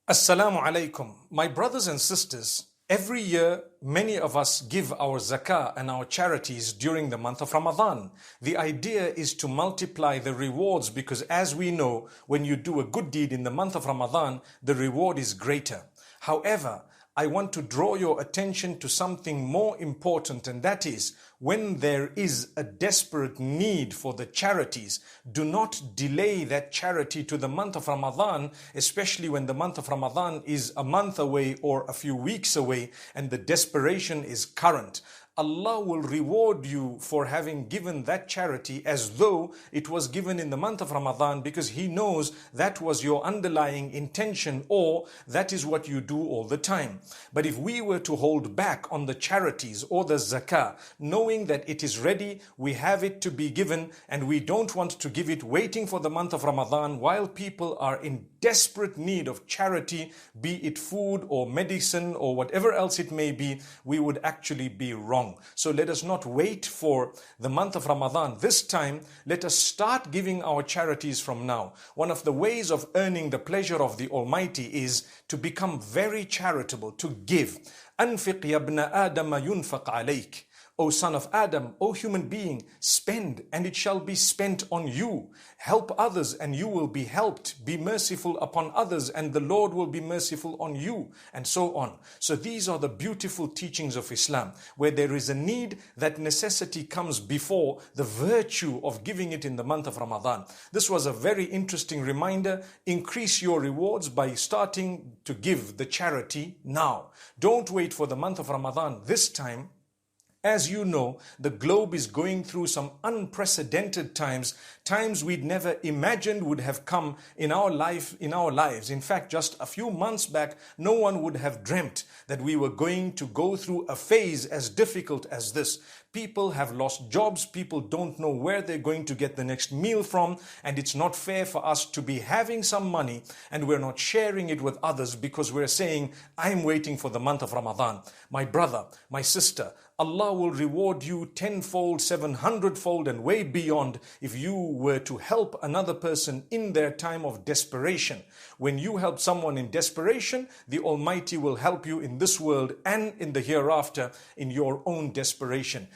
Assalamu alaikum. My brothers and sisters, every year many of us give our zakah and our charities during the month of Ramadan. The idea is to multiply the rewards because as we know, when you do a good deed in the month of Ramadan, the reward is greater. However, I want to draw your attention to something more important, and that is when there is a desperate need for the charities, do not delay that charity to the month of Ramadan, especially when the month of Ramadan is a month away or a few weeks away and the desperation is current. Allah will reward you for having given that charity as though it was given in the month of Ramadan, because He knows that was your underlying intention, or that is what you do all the time. But if we were to hold back on the charities or the zakah, knowing that it is ready, we have it to be given, and we don't want to give it waiting for the month of Ramadan while people are in desperate need of charity, be it food or medicine or whatever else it may be, we would actually be wrong. So let us not wait for the month of Ramadan. This time, let us start giving our charities from now. One of the ways of earning the pleasure of the Almighty is to become very charitable, to give. أنفق يا ابن آدم ينفق عليك. O son of Adam, O human being, spend and it shall be spent on you. Help others and you will be helped. Be merciful upon others and the Lord will be merciful on you, and so on. So these are the beautiful teachings of Islam. Where there is a need, that necessity comes before the virtue of giving it in the month of Ramadan. This was a very interesting reminder. Increase your rewards by starting to give the charity now. Don't wait for the month of Ramadan. This time, as you know, the globe is going through some unprecedented times we'd never imagined would have come in our lives. In fact, just a few months back, no one would have dreamt that we were going to go through a phase as difficult as this. People have lost jobs, people don't know where they're going to get the next meal from, and it's not fair for us to be having some money and we're not sharing it with others because we're saying, I'm waiting for the month of Ramadan. My brother, my sister, Allah will reward you tenfold, 700-fold and way beyond if you were to help another person in their time of desperation. When you help someone in desperation, the Almighty will help you in this world and in the hereafter in your own desperation.